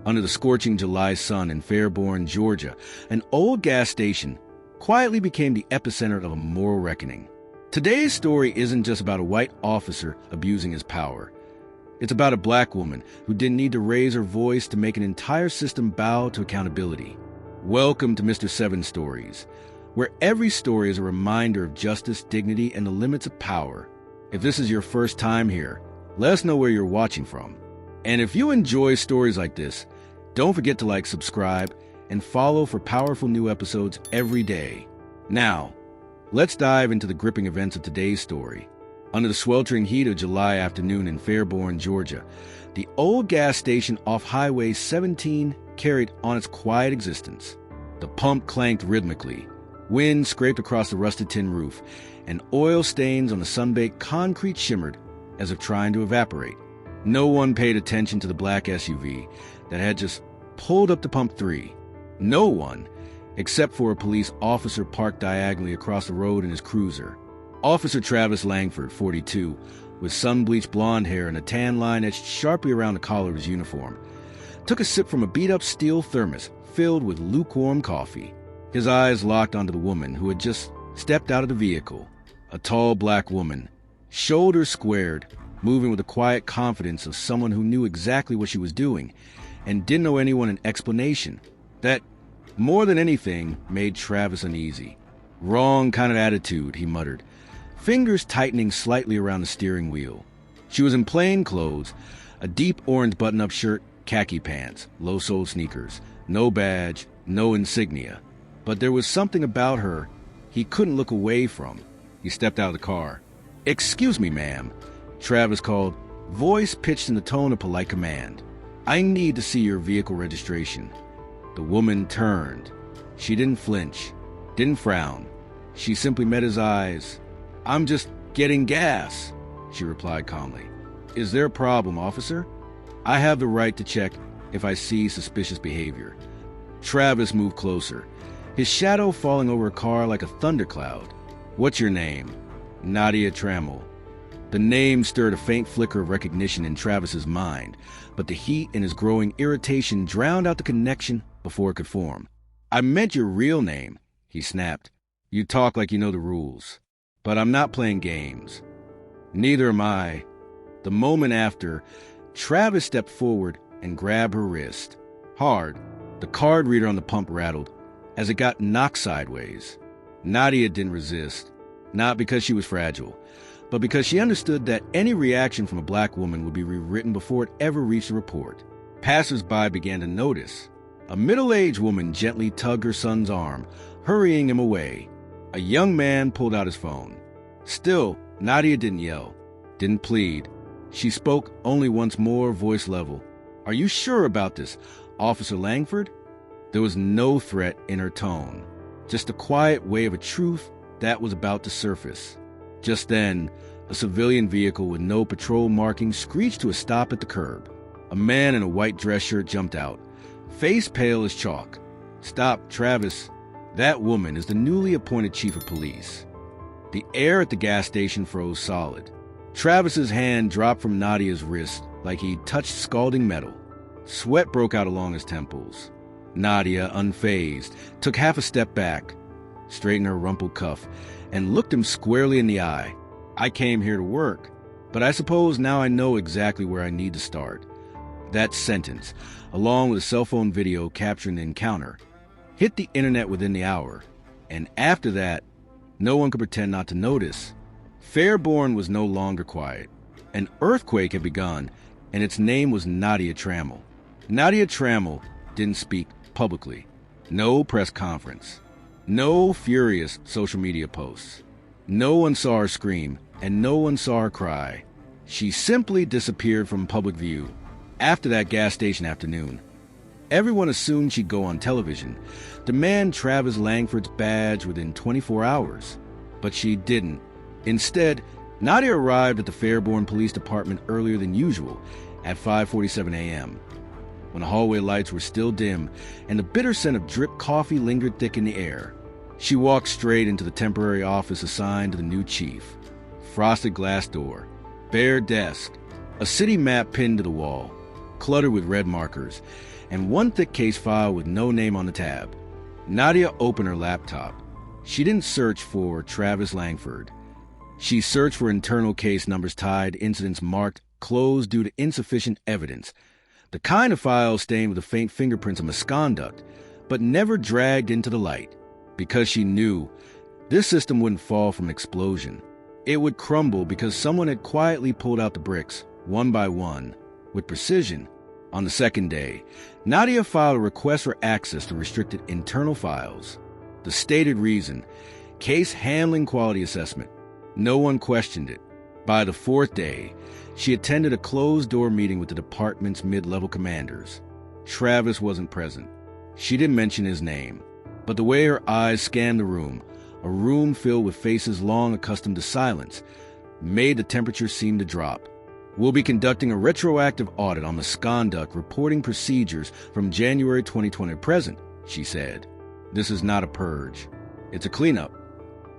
Under the scorching July sun in Fairborn, Georgia, an old gas station quietly became the epicenter of a moral reckoning. Today's story isn't just about a white officer abusing his power. It's about a black woman who didn't need to raise her voice to make an entire system bow to accountability. Welcome to Mr. Seven Stories, where every story is a reminder of justice, dignity, and the limits of power. If this is your first time here, let us know where you're watching from. And if you enjoy stories like this, don't forget to like, subscribe, and follow for powerful new episodes every day. Now, let's dive into the gripping events of today's story. Under the sweltering heat of July afternoon in Fairborn, Georgia, the old gas station off Highway 17 carried on its quiet existence. The pump clanked rhythmically, wind scraped across the rusted tin roof, and oil stains on the sun-baked concrete shimmered as if trying to evaporate. No one paid attention to the black SUV that had just pulled up to pump 3. No one, except for a police officer parked diagonally across the road in his cruiser. Officer Travis Langford, 42, with sun-bleached blonde hair and a tan line etched sharply around the collar of his uniform, took a sip from a beat-up steel thermos filled with lukewarm coffee. His eyes locked onto the woman who had just stepped out of the vehicle, a tall black woman, shoulders squared, moving with the quiet confidence of someone who knew exactly what she was doing and didn't owe anyone an explanation. That, more than anything, made Travis uneasy. Wrong kind of attitude, he muttered, fingers tightening slightly around the steering wheel. She was in plain clothes, a deep orange button-up shirt, khaki pants, low-soled sneakers, no badge, no insignia. But there was something about her he couldn't look away from. He stepped out of the car. "Excuse me, ma'am," Travis called, voice pitched in the tone of polite command. "I need to see your vehicle registration." The woman turned. She didn't flinch, didn't frown. She simply met his eyes. "I'm just getting gas," she replied calmly. "Is there a problem, officer?" "I have the right to check if I see suspicious behavior." Travis moved closer, his shadow falling over a car like a thundercloud. "What's your name?" "Nadia Trammell." The name stirred a faint flicker of recognition in Travis's mind, but the heat and his growing irritation drowned out the connection before it could form. "I meant your real name," he snapped. "You talk like you know the rules. But I'm not playing games." "Neither am I." The moment after, Travis stepped forward and grabbed her wrist. Hard, the card reader on the pump rattled as it got knocked sideways. Nadia didn't resist, not because she was fragile, but because she understood that any reaction from a black woman would be rewritten before it ever reached a report. Passers-by began to notice. A middle-aged woman gently tugged her son's arm, hurrying him away. A young man pulled out his phone. Still, Nadia didn't yell, didn't plead. She spoke only once more, voice level. "Are you sure about this, Officer Langford?" There was no threat in her tone, just a quiet wave of truth that was about to surface. Just then, a civilian vehicle with no patrol markings screeched to a stop at the curb. A man in a white dress shirt jumped out, face pale as chalk. "Stop, Travis. That woman is the newly appointed chief of police." The air at the gas station froze solid. Travis's hand dropped from Nadia's wrist like he'd touched scalding metal. Sweat broke out along his temples. Nadia, unfazed, took half a step back, straightened her rumpled cuff, and looked him squarely in the eye. "I came here to work, but I suppose now I know exactly where I need to start." That sentence, along with a cell phone video capturing the encounter, hit the internet within the hour, and after that, no one could pretend not to notice. Fairborn was no longer quiet. An earthquake had begun, and its name was Nadia Trammell. Nadia Trammell didn't speak publicly. No press conference. No furious social media posts. No one saw her scream, and no one saw her cry. She simply disappeared from public view after that gas station afternoon. Everyone assumed she'd go on television, demand Travis Langford's badge within 24 hours. But she didn't. Instead, Nadia arrived at the Fairborn Police Department earlier than usual, at 5:47 a.m., when the hallway lights were still dim and the bitter scent of drip coffee lingered thick in the air. She walked straight into the temporary office assigned to the new chief. Frosted glass door, bare desk, a city map pinned to the wall. cluttered with red markers, and one thick case file with no name on the tab. Nadia opened her laptop. She didn't search for Travis Langford. She searched for internal case numbers tied to incidents marked closed due to insufficient evidence, the kind of files stained with the faint fingerprints of misconduct, but never dragged into the light, because she knew this system wouldn't fall from an explosion. It would crumble because someone had quietly pulled out the bricks, one by one, with precision. On the second day, Nadia filed a request for access to restricted internal files. The stated reason: case handling quality assessment. No one questioned it. By the fourth day, she attended a closed-door meeting with the department's mid-level commanders. Travis wasn't present. She didn't mention his name, but the way her eyes scanned the room, a room filled with faces long accustomed to silence, made the temperature seem to drop. We'll be conducting a retroactive audit on misconduct reporting procedures from January 2020 to present, she said. This is not a purge. It's a cleanup.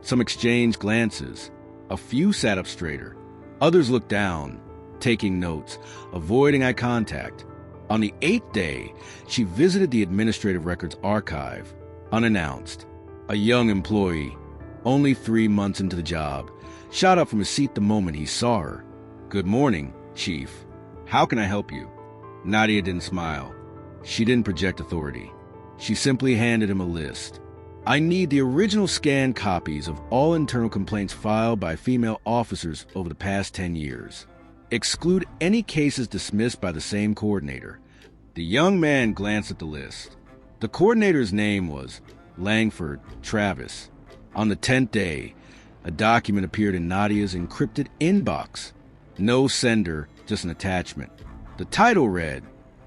Some exchanged glances. A few sat up straighter. Others looked down, taking notes, avoiding eye contact. On the 8th day, she visited the Administrative Records Archive, unannounced. A young employee, only 3 months into the job, shot up from his seat the moment he saw her. "Good morning, Chief. How can I help you?" Nadia didn't smile. She didn't project authority. She simply handed him a list. "I need the original scanned copies of all internal complaints filed by female officers over the past 10 years. Exclude any cases dismissed by the same coordinator." The young man glanced at the list. The coordinator's name was Langford Travis. On the 10th day, a document appeared in Nadia's encrypted inbox. No sender, just an attachment. The title read,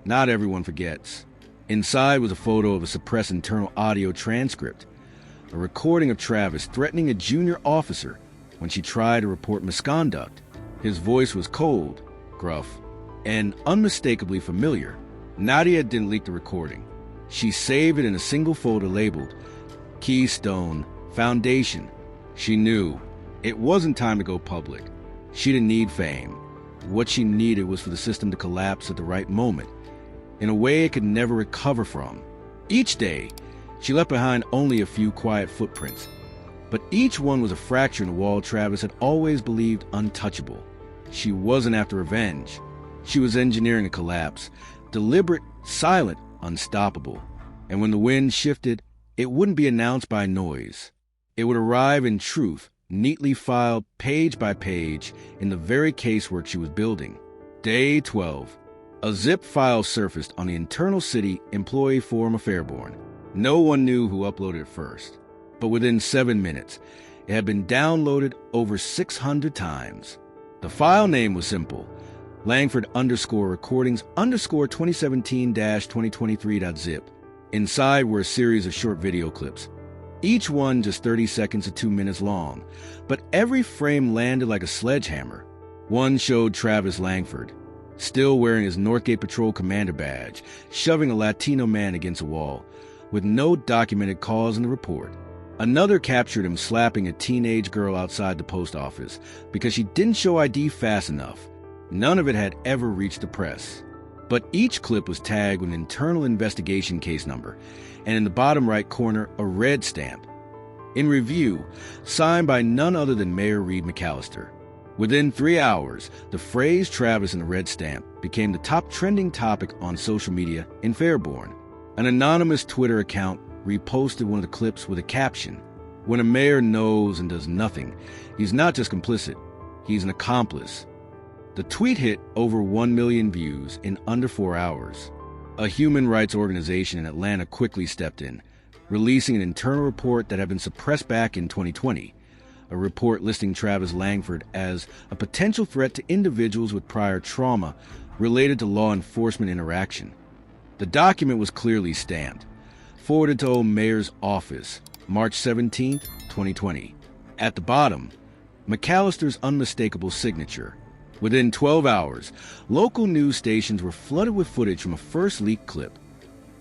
"Not Everyone Forgets." Inside was a photo of a suppressed internal audio transcript, a recording of Travis threatening a junior officer when she tried to report misconduct. His voice was cold, gruff, and unmistakably familiar. Nadia didn't leak the recording. She saved it in a single folder labeled Keystone Foundation. She knew it wasn't time to go public. She didn't need fame. What she needed was for the system to collapse at the right moment, in a way it could never recover from. Each day, she left behind only a few quiet footprints, but each one was a fracture in a wall Travis had always believed untouchable. She wasn't after revenge. She was engineering a collapse, deliberate, silent, unstoppable. And when the wind shifted, it wouldn't be announced by noise. It would arrive in truth, neatly filed page by page in the very casework she was building. Day 12. A zip file surfaced on the internal city employee forum of Fairborn. No one knew who uploaded it first, but within 7 minutes, it had been downloaded over 600 times. The file name was simple: Langford_recordings_2017-2023.zip. Inside were a series of short video clips, each one just 30 seconds to 2 minutes long, but every frame landed like a sledgehammer. One showed Travis Langford, still wearing his Northgate Patrol commander badge, shoving a Latino man against a wall, with no documented cause in the report. Another captured him slapping a teenage girl outside the post office because she didn't show ID fast enough. None of it had ever reached the press. But each clip was tagged with an internal investigation case number, and in the bottom right corner, a red stamp. In review, signed by none other than Mayor Reed McAllister. Within 3 hours, the phrase Travis and the red stamp became the top trending topic on social media in Fairborn. An anonymous Twitter account reposted one of the clips with a caption: "When a mayor knows and does nothing, he's not just complicit, he's an accomplice." The tweet hit over 1 million views in under 4 hours. A human rights organization in Atlanta quickly stepped in, releasing an internal report that had been suppressed back in 2020, a report listing Travis Langford as a potential threat to individuals with prior trauma related to law enforcement interaction. The document was clearly stamped, forwarded to old Mayor's office, March 17, 2020. At the bottom, McAllister's unmistakable signature. Within 12 hours, local news stations were flooded with footage from a first leaked clip.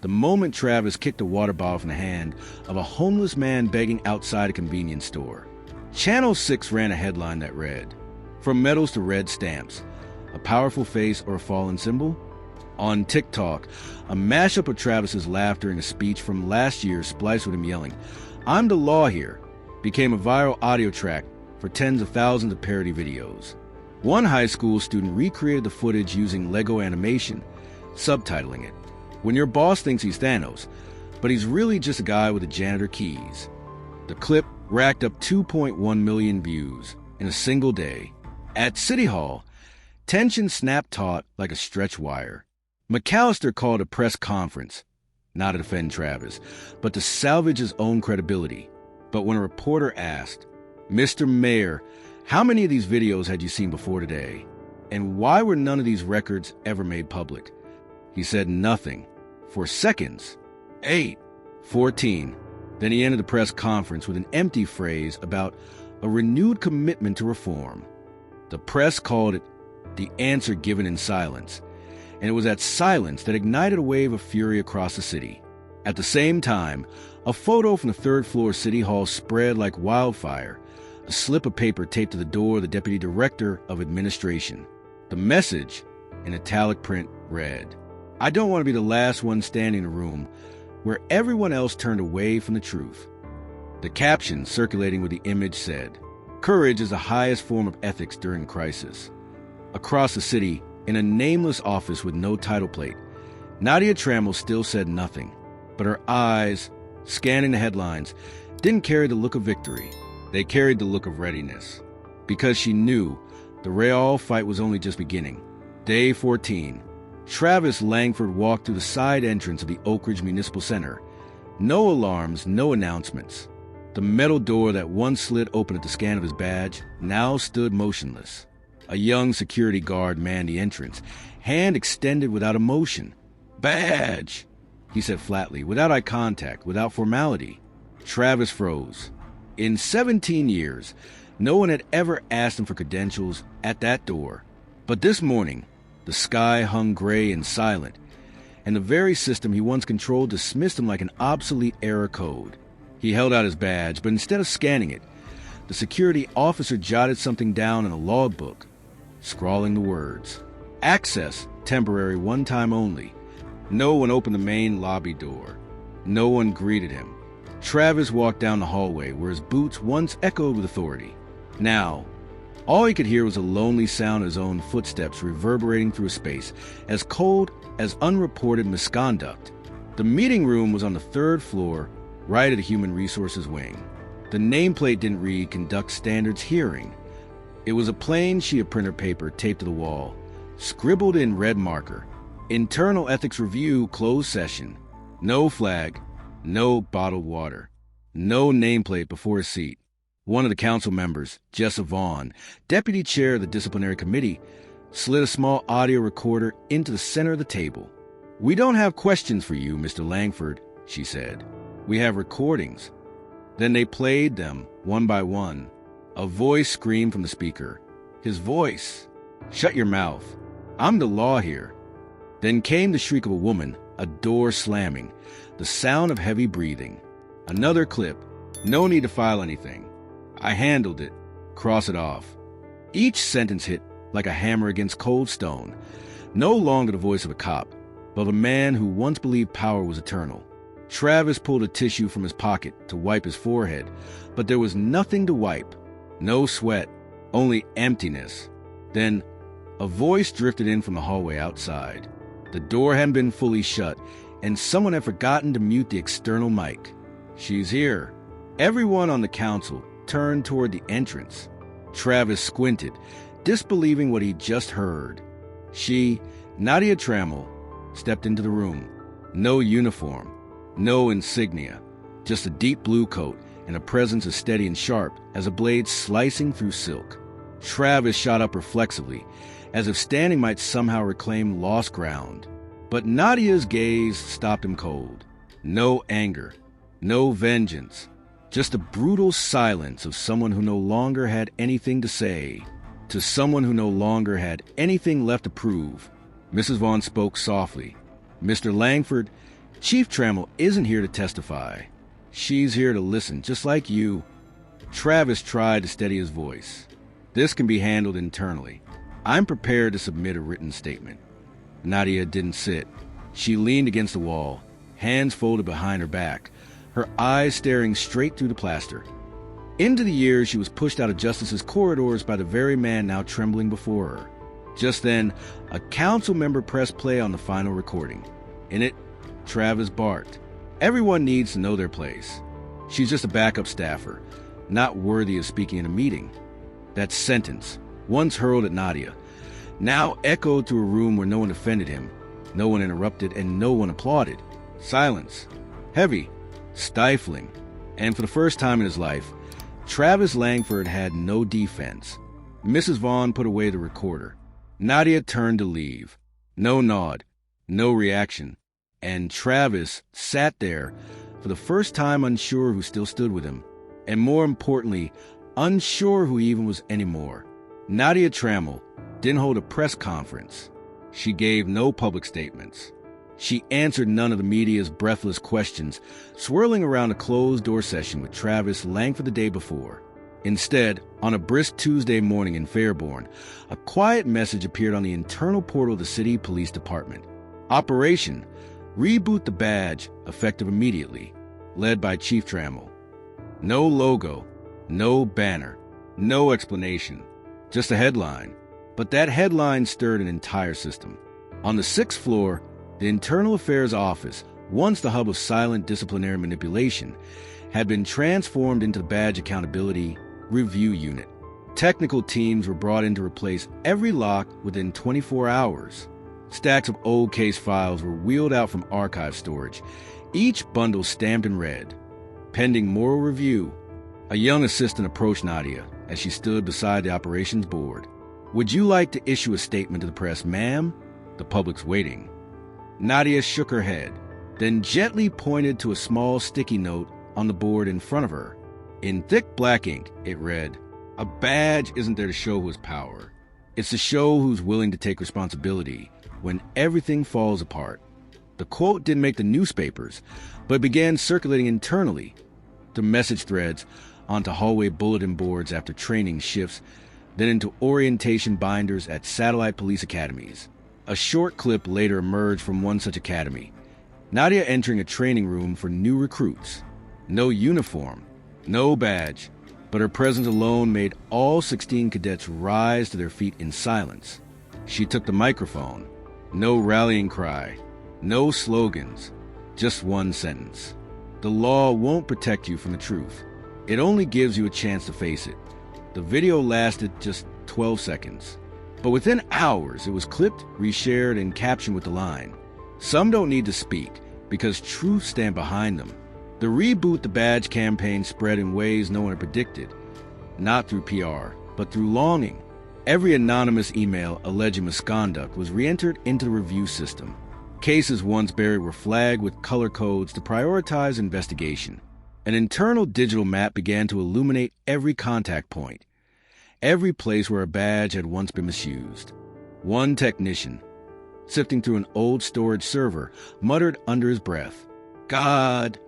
The moment Travis kicked a water bottle from the hand of a homeless man begging outside a convenience store. Channel 6 ran a headline that read, "From medals to red stamps, a powerful face or a fallen symbol?" On TikTok, a mashup of Travis's laughter and a speech from last year spliced with him yelling, "I'm the law here," became a viral audio track for tens of thousands of parody videos. One high school student recreated the footage using Lego animation, subtitling it, "When your boss thinks he's Thanos, but he's really just a guy with the janitor keys." The clip racked up 2.1 million views in a single day. At City Hall, tension snapped taut like a stretched wire. McAllister called a press conference, not to defend Travis, but to salvage his own credibility. But when a reporter asked, "Mr. Mayor, how many of these videos had you seen before today? And why were none of these records ever made public?" he said nothing. For seconds. 8, 14. Then he ended the press conference with an empty phrase about a renewed commitment to reform. The press called it the answer given in silence, and it was that silence that ignited a wave of fury across the city. At the same time, a photo from the third-floor City Hall spread like wildfire, a slip of paper taped to the door of the Deputy Director of Administration. The message, in italic print, read, "I don't want to be the last one standing in a room where everyone else turned away from the truth." The caption circulating with the image said, "Courage is the highest form of ethics during crisis." Across the city, in a nameless office with no title plate, Nadia Trammell still said nothing, but her eyes, scanning the headlines, didn't carry the look of victory. They carried the look of readiness, because she knew the real fight was only just beginning. Day 14. Travis Langford walked through the side entrance of the Oak Ridge Municipal Center. No alarms, no announcements. The metal door that once slid open at the scan of his badge now stood motionless. A young security guard manned the entrance, hand extended without emotion. "Badge," he said flatly, without eye contact, without formality. Travis froze. In 17 years, no one had ever asked him for credentials at that door. But this morning, the sky hung gray and silent, and the very system he once controlled dismissed him like an obsolete error code. He held out his badge, but instead of scanning it, the security officer jotted something down in a logbook, scrawling the words, "Access, temporary, one time only." No one opened the main lobby door. No one greeted him. Travis walked down the hallway where his boots once echoed with authority. Now, all he could hear was a lonely sound of his own footsteps reverberating through a space as cold as unreported misconduct. The meeting room was on the third floor, right at the Human Resources wing. The nameplate didn't read Conduct Standards Hearing. It was a plain sheet of printer paper taped to the wall, scribbled in red marker, "Internal Ethics Review, closed session." No flag, no bottled water, no nameplate before his seat. One of the council members, Jessa Vaughn, deputy chair of the disciplinary committee, slid a small audio recorder into the center of the table. "We don't have questions for you, Mr. Langford," she said. "We have recordings." Then they played them, one by one. A voice screamed from the speaker. His voice. "Shut your mouth. I'm the law here." Then came the shriek of a woman, a door slamming, the sound of heavy breathing. Another clip. "No need to file anything. I handled it. Cross it off." Each sentence hit like a hammer against cold stone. No longer the voice of a cop, but of a man who once believed power was eternal. Travis pulled a tissue from his pocket to wipe his forehead, but there was nothing to wipe. No sweat, only emptiness. Then a voice drifted in from the hallway outside. The door hadn't been fully shut, and someone had forgotten to mute the external mic. "She's here." Everyone on the council turned toward the entrance. Travis squinted, disbelieving what he'd just heard. She, Nadia Trammell, stepped into the room. No uniform, no insignia, just a deep blue coat and a presence as steady and sharp as a blade slicing through silk. Travis shot up reflexively, as if standing might somehow reclaim lost ground. But Nadia's gaze stopped him cold. No anger, no vengeance, just the brutal silence of someone who no longer had anything to say, to someone who no longer had anything left to prove. Mrs. Vaughn spoke softly. "Mr. Langford, Chief Trammell isn't here to testify. She's here to listen, just like you." Travis tried to steady his voice. "This can be handled internally. I'm prepared to submit a written statement." Nadia didn't sit. She leaned against the wall, hands folded behind her back, her eyes staring straight through the plaster. Into the years, she was pushed out of Justice's corridors by the very man now trembling before her. Just then, a council member pressed play on the final recording. In it, Travis barked. Everyone needs to know their place. She's just a backup staffer, not worthy of speaking in a meeting. That sentence, once hurled at Nadia, now echoed through a room where no one defended him, no one interrupted, and no one applauded. Silence. Heavy. Stifling. And for the first time in his life, Travis Langford had no defense. Mrs. Vaughn put away the recorder. Nadia turned to leave. No nod. No reaction. And Travis sat there, for the first time unsure who still stood with him. And more importantly, unsure who he even was anymore. Nadia Trammell didn't hold a press conference. She gave no public statements. She answered none of the media's breathless questions, swirling around a closed-door session with Travis Langford the day before. Instead, on a brisk Tuesday morning in Fairborn, a quiet message appeared on the internal portal of the city police department. Operation Reboot the Badge, effective immediately, led by Chief Trammell. No logo, no banner, no explanation, just a headline. But that headline stirred an entire system. On the 6th floor, the Internal Affairs Office, once the hub of silent disciplinary manipulation, had been transformed into the Badge Accountability Review Unit. Technical teams were brought in to replace every lock within 24 hours. Stacks of old case files were wheeled out from archive storage, each bundle stamped in red. Pending moral review, a young assistant approached Nadia as she stood beside the operations board. "Would you like to issue a statement to the press, ma'am? The public's waiting." Nadia shook her head, then gently pointed to a small sticky note on the board in front of her. In thick black ink, it read, "A badge isn't there to show who has power. It's to show who's willing to take responsibility when everything falls apart." The quote didn't make the newspapers, but began circulating internally, through message threads, onto hallway bulletin boards after training shifts, then into orientation binders at satellite police academies. A short clip later emerged from one such academy. Nadia entering a training room for new recruits. No uniform, no badge, but her presence alone made all 16 cadets rise to their feet in silence. She took the microphone. No rallying cry, no slogans, just one sentence. "The law won't protect you from the truth. It only gives you a chance to face it." The video lasted just 12 seconds. But within hours, it was clipped, reshared, and captioned with the line, "Some don't need to speak, because truth stand behind them." The Reboot the Badge campaign spread in ways no one had predicted. Not through PR, but through longing. Every anonymous email alleging misconduct was re-entered into the review system. Cases once buried were flagged with color codes to prioritize investigation. An internal digital map began to illuminate every contact point, every place where a badge had once been misused. One technician, sifting through an old storage server, muttered under his breath, "God!"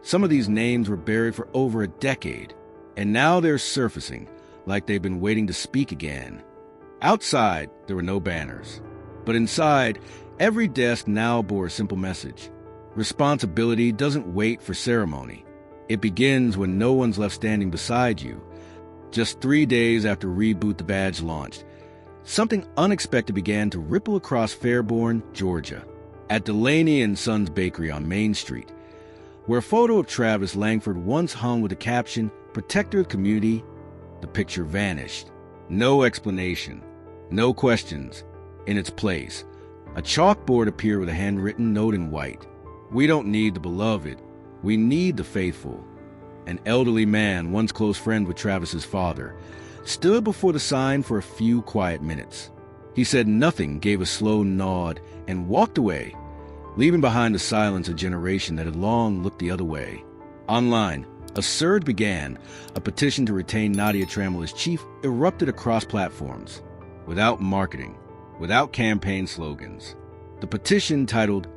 Some of these names were buried for over a decade, and now they're surfacing like they've been waiting to speak again. Outside, there were no banners, but inside, every desk now bore a simple message. Responsibility doesn't wait for ceremony. It begins when no one's left standing beside you. Just 3 days after Reboot the Badge launched, something unexpected began to ripple across Fairborn, Georgia. At Delaney and Sons Bakery on Main Street, where a photo of Travis Langford once hung with the caption, "Protector of the Community," the picture vanished. No explanation, no questions. In its place, a chalkboard appeared with a handwritten note in white. "We don't need the beloved, we need the faithful." An elderly man, once close friend with Travis's father, stood before the sign for a few quiet minutes. He said nothing, gave a slow nod, and walked away, leaving behind the silence a generation that had long looked the other way. Online, a surge began. A petition to retain Nadia Trammell as chief erupted across platforms, without marketing, without campaign slogans. The petition, titled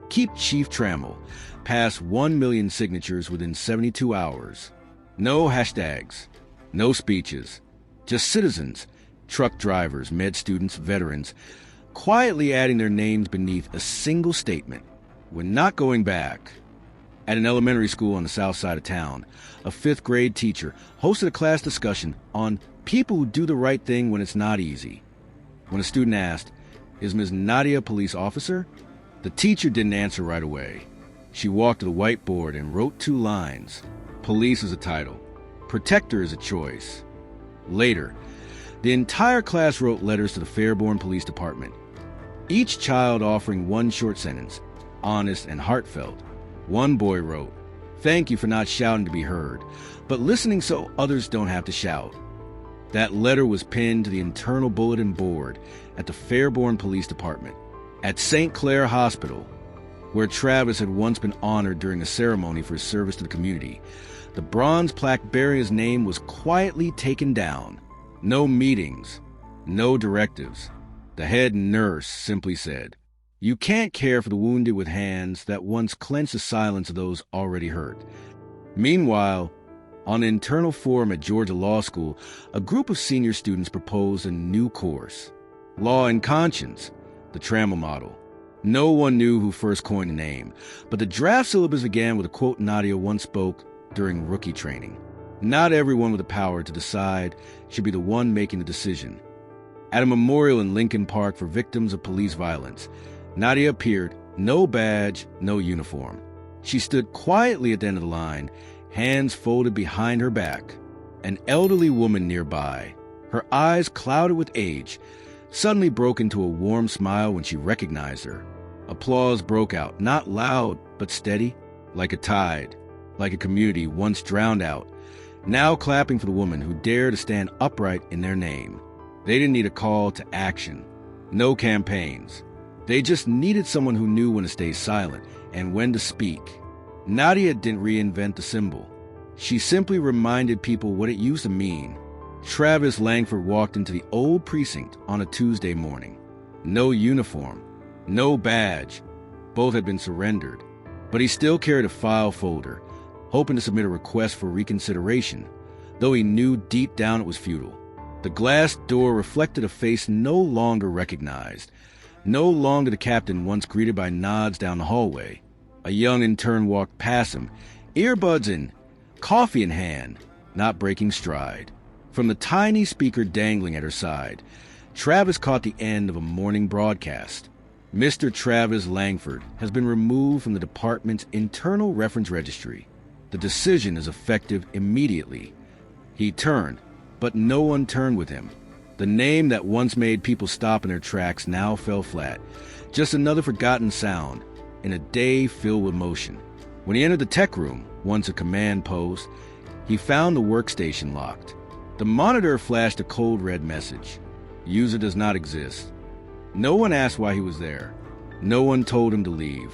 "Keep Chief Trammell," passed 1 million signatures within 72 hours. No hashtags, no speeches, just citizens, truck drivers, med students, veterans, quietly adding their names beneath a single statement: "We're not going back." At an elementary school on the south side of town, a fifth-grade teacher hosted a class discussion on people who do the right thing when it's not easy. When a student asked, "Is Ms. Nadia a police officer?" the teacher didn't answer right away. She walked to the whiteboard and wrote 2 lines. Police is a title. Protector is a choice. Later, the entire class wrote letters to the Fairborn Police Department, each child offering one short sentence, honest and heartfelt. One boy wrote, "Thank you for not shouting to be heard, but listening so others don't have to shout." That letter was pinned to the internal bulletin board at the Fairborn Police Department. At St. Clair Hospital, where Travis had once been honored during a ceremony for his service to the community, the bronze plaque bearing his name was quietly taken down. No meetings, no directives. The head nurse simply said, "You can't care for the wounded with hands that once clenched the silence of those already hurt." Meanwhile, on an internal forum at Georgia Law School, a group of senior students proposed a new course: Law and Conscience, the Trammell model. No one knew who first coined the name, but the draft syllabus began with a quote Nadia once spoke during rookie training: "Not everyone with the power to decide should be the one making the decision." At a memorial in Lincoln Park for victims of police violence, Nadia appeared, no badge, no uniform. She stood quietly at the end of the line, hands folded behind her back. An elderly woman nearby, her eyes clouded with age, suddenly broke into a warm smile when she recognized her. Applause broke out, not loud, but steady, like a tide, like a community once drowned out, now clapping for the woman who dared to stand upright in their name. They didn't need a call to action, no campaigns. They just needed someone who knew when to stay silent and when to speak. Nadia didn't reinvent the symbol. She simply reminded people what it used to mean. Travis Langford walked into the old precinct on a Tuesday morning. No uniform, no badge. Both had been surrendered. But he still carried a file folder, hoping to submit a request for reconsideration, though he knew deep down it was futile. The glass door reflected a face no longer recognized. No longer the captain once greeted by nods down the hallway. A young intern walked past him, earbuds in, coffee in hand, not breaking stride. From the tiny speaker dangling at her side, Travis caught the end of a morning broadcast. "Mr. Travis Langford has been removed from the department's internal reference registry. The decision is effective immediately." He turned, but no one turned with him. The name that once made people stop in their tracks now fell flat, just another forgotten sound in a day filled with motion. When he entered the tech room, once a command post, he found the workstation locked. The monitor flashed a cold red message: "User does not exist." No one asked why he was there. No one told him to leave.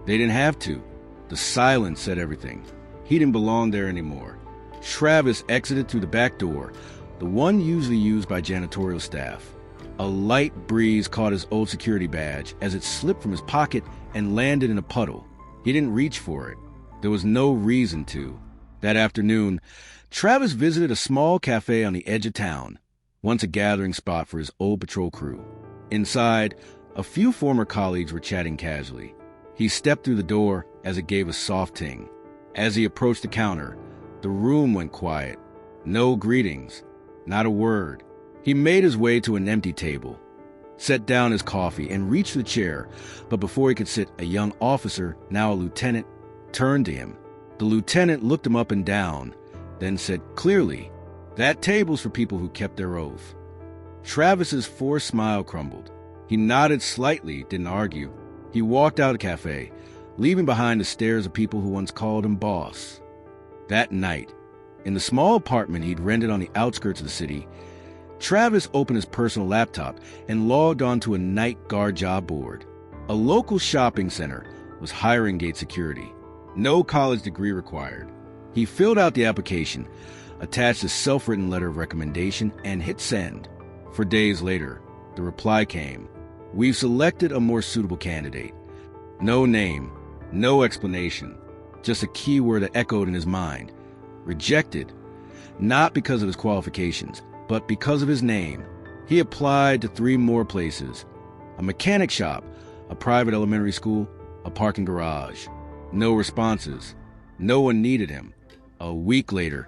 They didn't have to. The silence said everything. He didn't belong there anymore. Travis exited through the back door, the one usually used by janitorial staff. A light breeze caught his old security badge as it slipped from his pocket and landed in a puddle. He didn't reach for it. There was no reason to. That afternoon, Travis visited a small cafe on the edge of town, once a gathering spot for his old patrol crew. Inside, a few former colleagues were chatting casually. He stepped through the door as it gave a soft ting. As he approached the counter, the room went quiet. No greetings, not a word. He made his way to an empty table, set down his coffee, and reached for the chair, but before he could sit, a young officer, now a lieutenant, turned to him. The lieutenant looked him up and down, then said clearly, "That table's for people who kept their oath." Travis's forced smile crumbled. He nodded slightly, didn't argue. He walked out of the cafe, leaving behind the stares of people who once called him boss. That night, in the small apartment he'd rented on the outskirts of the city, Travis opened his personal laptop and logged onto a night guard job board. A local shopping center was hiring gate security. No college degree required. He filled out the application, attached a self-written letter of recommendation, and hit send. 4 days later, the reply came: "We've selected a more suitable candidate." No name, no explanation, just a keyword that echoed in his mind. Rejected, not because of his qualifications, but because of his name. He applied to 3 more places. a mechanic shop, a private elementary school, a parking garage. No responses. No one needed him. A week later,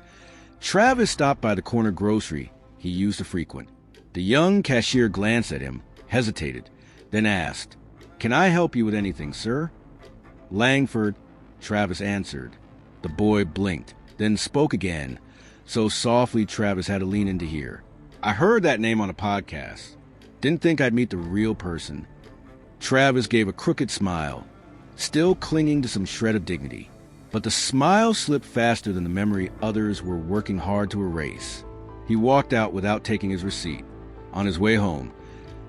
Travis stopped by the corner grocery he used to frequent. The young cashier glanced at him, hesitated, then asked, "Can I help you with anything, sir?" "Langford," Travis answered. The boy blinked, then spoke again, so softly Travis had to lean in to hear. "I heard that name on a podcast. Didn't think I'd meet the real person." Travis gave a crooked smile, still clinging to some shred of dignity. But the smile slipped faster than the memory others were working hard to erase. He walked out without taking his receipt. On his way home,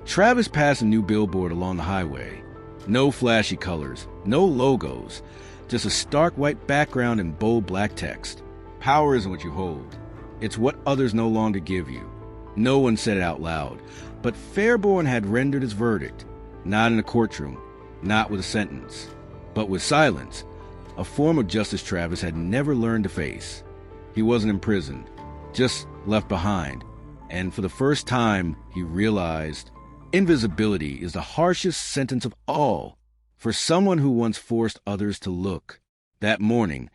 Travis passed a new billboard along the highway. No flashy colors, no logos, just a stark white background and bold black text. "Power isn't what you hold. It's what others no longer give you." No one said it out loud, but Fairborn had rendered his verdict. Not in a courtroom, not with a sentence, but with silence, a form of justice Travis had never learned to face. He wasn't imprisoned, just left behind, and for the first time he realized invisibility is the harshest sentence of all for someone who once forced others to look. That morning,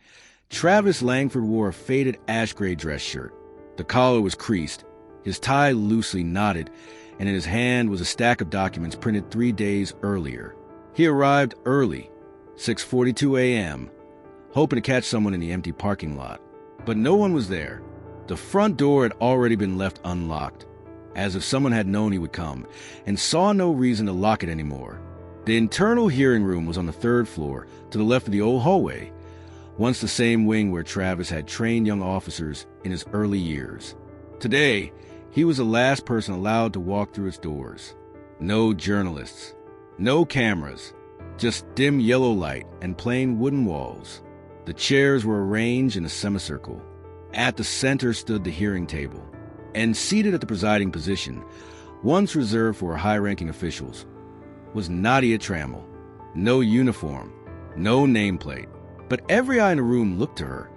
Travis Langford wore a faded ash gray dress shirt. The collar was creased, his tie loosely knotted, and in his hand was a stack of documents printed 3 days earlier. He arrived early, 6:42 a.m., hoping to catch someone in the empty parking lot. But no one was there. The front door had already been left unlocked, as if someone had known he would come, and saw no reason to lock it anymore. The internal hearing room was on the 3rd floor, to the left of the old hallway, once the same wing where Travis had trained young officers in his early years. Today, he was the last person allowed to walk through its doors. No journalists, no cameras, just dim yellow light and plain wooden walls. The chairs were arranged in a semicircle. At the center stood the hearing table, and seated at the presiding position, once reserved for high-ranking officials, was Nadia Trammell. No uniform, no nameplate, but every eye in the room looked to her,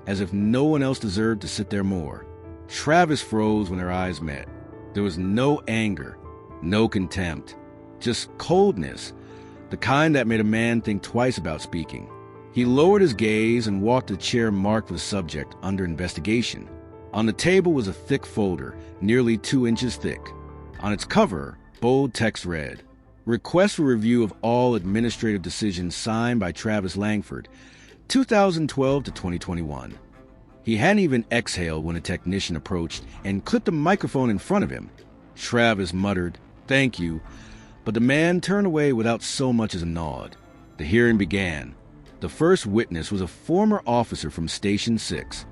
as if no one else deserved to sit there more. Travis froze when their eyes met. There was no anger, no contempt, just coldness, the kind that made a man think twice about speaking. He lowered his gaze and walked to the chair marked for the subject under investigation. On the table was a thick folder, nearly 2 inches thick. On its cover, bold text read, "Request for review of all administrative decisions signed by Travis Langford, 2012 to 2021. He hadn't even exhaled when a technician approached and clipped a microphone in front of him. Travis muttered, "Thank you," but the man turned away without so much as a nod. The hearing began. The first witness was a former officer from Station 6,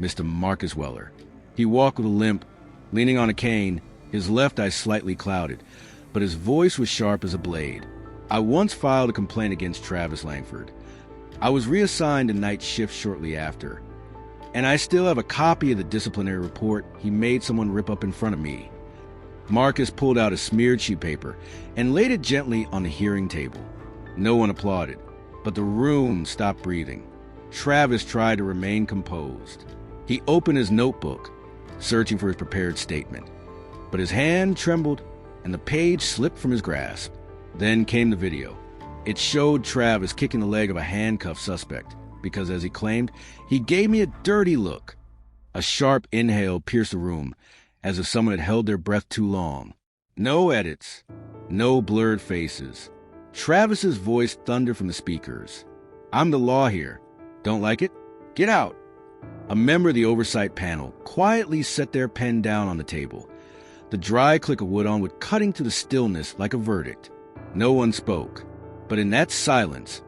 Mr. Marcus Weller. He walked with a limp, leaning on a cane, his left eye slightly clouded, but his voice was sharp as a blade. "I once filed a complaint against Travis Langford. I was reassigned to night shift shortly after, and I still have a copy of the disciplinary report he made someone rip up in front of me." Marcus pulled out a smeared sheet paper and laid it gently on the hearing table. No one applauded, but the room stopped breathing. Travis tried to remain composed. He opened his notebook, searching for his prepared statement, but his hand trembled and the page slipped from his grasp. Then came the video. It showed Travis kicking the leg of a handcuffed suspect because, as he claimed, "He gave me a dirty look." A sharp inhale pierced the room, as if someone had held their breath too long. No edits, no blurred faces. Travis's voice thundered from the speakers. "I'm the law here. Don't like it? Get out." A member of the oversight panel quietly set their pen down on the table, the dry click of wood on wood cutting to the stillness like a verdict. No one spoke, but in that silence,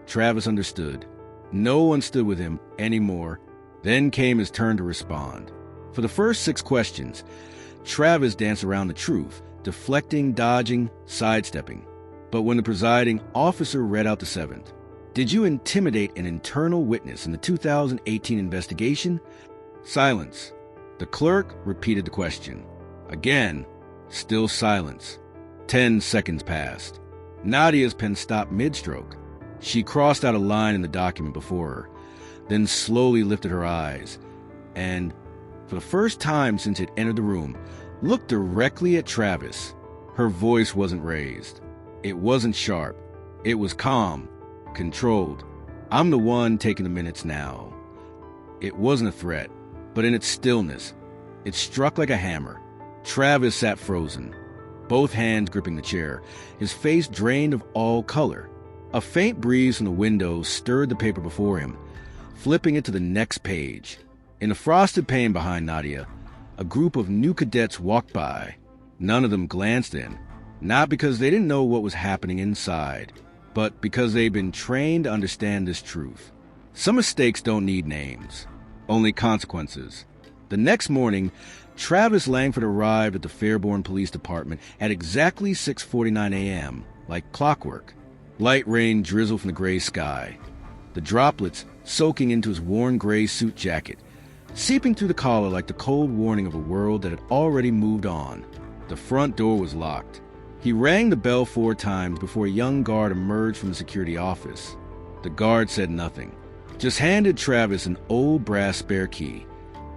Travis understood. No one stood with him anymore. Then came his turn to respond. For the first 6 questions, Travis danced around the truth, deflecting, dodging, sidestepping. But when the presiding officer read out the 7th, "Did you intimidate an internal witness in the 2018 investigation?" Silence. The clerk repeated the question. Again, still silence. 10 seconds passed. Nadia's pen stopped mid-stroke. She crossed out a line in the document before her, then slowly lifted her eyes, and, for the first time since it entered the room, looked directly at Travis. Her voice wasn't raised. It wasn't sharp. It was calm, controlled. "I'm the one taking the minutes now." It wasn't a threat, but in its stillness, it struck like a hammer. Travis sat frozen, both hands gripping the chair, his face drained of all color. A faint breeze from the window stirred the paper before him, flipping it to the next page. In the frosted pane behind Nadia, a group of new cadets walked by. None of them glanced in, not because they didn't know what was happening inside, but because they'd been trained to understand this truth. Some mistakes don't need names, only consequences. The next morning, Travis Langford arrived at the Fairborn Police Department at exactly 6:49 a.m., like clockwork. Light rain drizzled from the gray sky, the droplets soaking into his worn gray suit jacket, seeping through the collar like the cold warning of a world that had already moved on. The front door was locked. He rang the bell 4 times before a young guard emerged from the security office. The guard said nothing, just handed Travis an old brass spare key,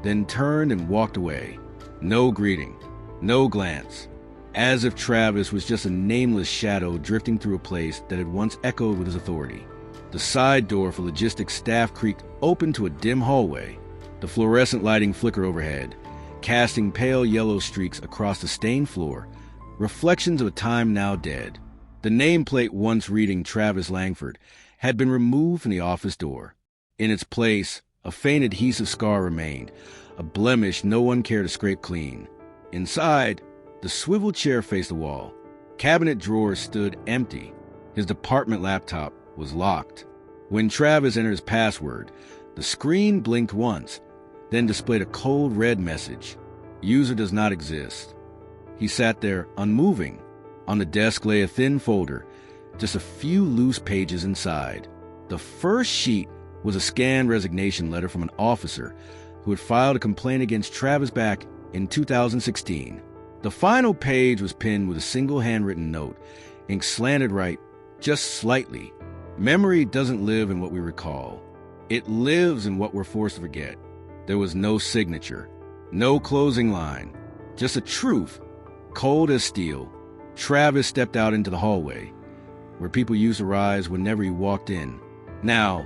then turned and walked away. No greeting, no glance, as if Travis was just a nameless shadow drifting through a place that had once echoed with his authority. The side door for logistics staff creaked open to a dim hallway, the fluorescent lighting flickered overhead, casting pale yellow streaks across the stained floor, reflections of a time now dead. The nameplate once reading Travis Langford had been removed from the office door. In its place, a faint adhesive scar remained, a blemish no one cared to scrape clean. Inside, the swivel chair faced the wall. Cabinet drawers stood empty. His department laptop was locked. When Travis entered his password, the screen blinked once, then displayed a cold red message. User does not exist. He sat there, unmoving. On the desk lay a thin folder, just a few loose pages inside. The first sheet was a scanned resignation letter from an officer who had filed a complaint against Travis back in 2016. The final page was pinned with a single handwritten note, ink slanted right, just slightly. Memory doesn't live in what we recall. It lives in what we're forced to forget. There was no signature, no closing line, just a truth, cold as steel. Travis stepped out into the hallway, where people used to rise whenever he walked in. Now,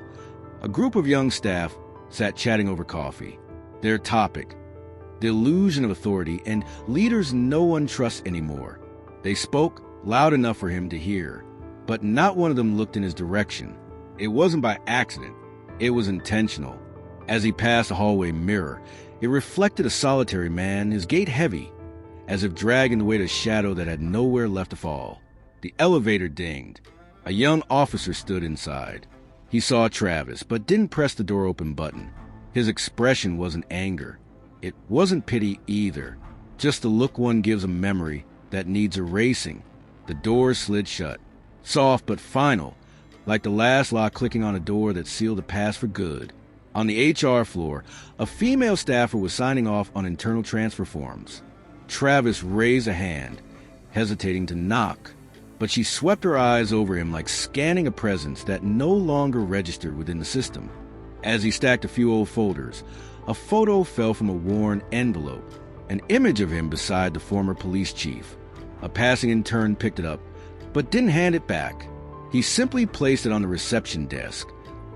a group of young staff sat chatting over coffee. Their topic, the illusion of authority and leaders no one trusts anymore. They spoke loud enough for him to hear, but not one of them looked in his direction. It wasn't by accident. It was intentional. As he passed the hallway mirror, it reflected a solitary man, his gait heavy, as if dragging the weight of a shadow that had nowhere left to fall. The elevator dinged. A young officer stood inside. He saw Travis, but didn't press the door open button. His expression wasn't anger. It wasn't pity either, just the look one gives a memory that needs erasing. The door slid shut, soft but final, like the last lock clicking on a door that sealed the past for good. On the HR floor, a female staffer was signing off on internal transfer forms. Travis raised a hand, hesitating to knock, but she swept her eyes over him like scanning a presence that no longer registered within the system. As he stacked a few old folders, a photo fell from a worn envelope, an image of him beside the former police chief. A passing intern picked it up, but didn't hand it back. He simply placed it on the reception desk,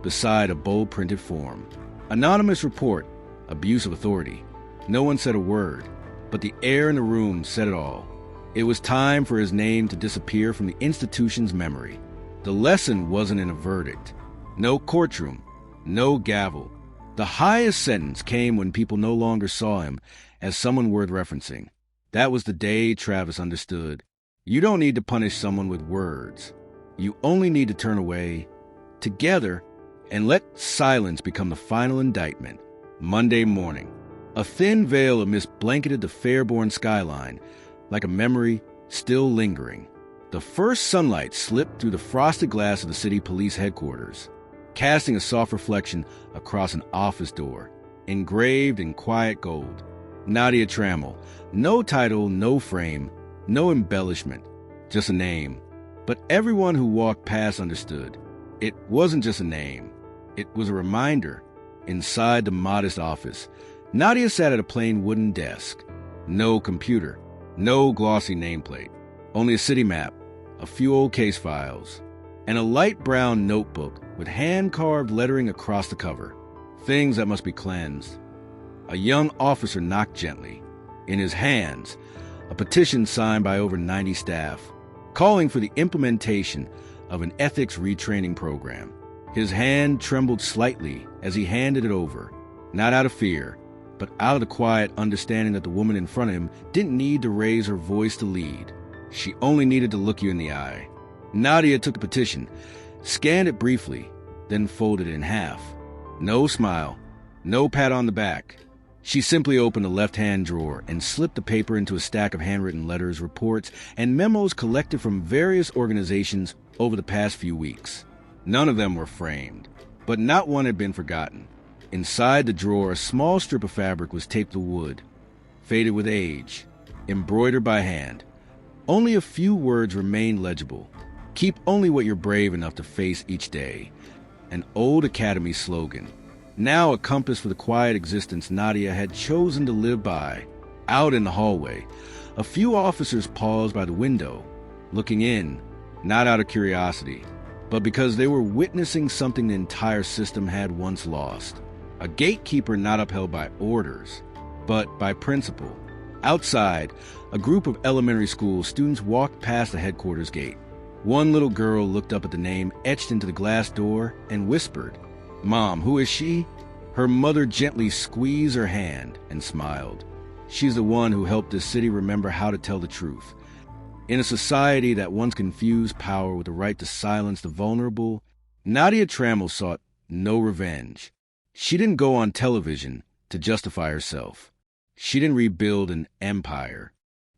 beside a bold printed form. Anonymous report, abuse of authority. No one said a word, but the air in the room said it all. It was time for his name to disappear from the institution's memory. The lesson wasn't in a verdict. No courtroom, no gavel. The highest sentence came when people no longer saw him as someone worth referencing. That was the day Travis understood. You don't need to punish someone with words. You only need to turn away, together, and let silence become the final indictment. Monday morning. A thin veil of mist blanketed the Fairborn skyline, like a memory still lingering. The first sunlight slipped through the frosted glass of the city police headquarters, casting a soft reflection across an office door, engraved in quiet gold. Nadia Trammell. No title, no frame, no embellishment, just a name. But everyone who walked past understood. It wasn't just a name. It was a reminder. Inside the modest office, Nadia sat at a plain wooden desk. No computer, no glossy nameplate. Only a city map, a few old case files, and a light brown notebook with hand-carved lettering across the cover. Things that must be cleansed. A young officer knocked gently. In his hands, a petition signed by over 90 staff, calling for the implementation of an ethics retraining program. His hand trembled slightly as he handed it over, not out of fear, but out of the quiet understanding that the woman in front of him didn't need to raise her voice to lead. She only needed to look you in the eye. Nadia took the petition, scanned it briefly, then folded it in half. No smile, no pat on the back. She simply opened the left-hand drawer and slipped the paper into a stack of handwritten letters, reports, and memos collected from various organizations over the past few weeks. None of them were framed, but not one had been forgotten. Inside the drawer, a small strip of fabric was taped to wood, faded with age, embroidered by hand. Only a few words remained legible. Keep only what you're brave enough to face each day. An old academy slogan. Now a compass for the quiet existence Nadia had chosen to live by. Out in the hallway, a few officers paused by the window, looking in, not out of curiosity, but because they were witnessing something the entire system had once lost. A gatekeeper not upheld by orders, but by principle. Outside, a group of elementary school students walked past the headquarters gate. One little girl looked up at the name etched into the glass door and whispered, "Mom, who is she?" Her mother gently squeezed her hand and smiled. She's the one who helped this city remember how to tell the truth. In a society that once confused power with the right to silence the vulnerable, Nadia Trammell sought no revenge. She didn't go on television to justify herself. She didn't rebuild an empire.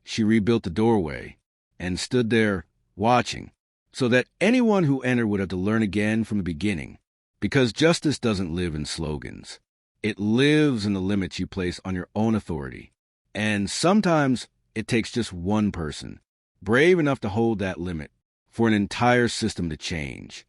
She rebuilt the doorway and stood there watching, so that anyone who entered would have to learn again from the beginning. Because justice doesn't live in slogans. It lives in the limits you place on your own authority. And sometimes it takes just one person, brave enough to hold that limit, for an entire system to change.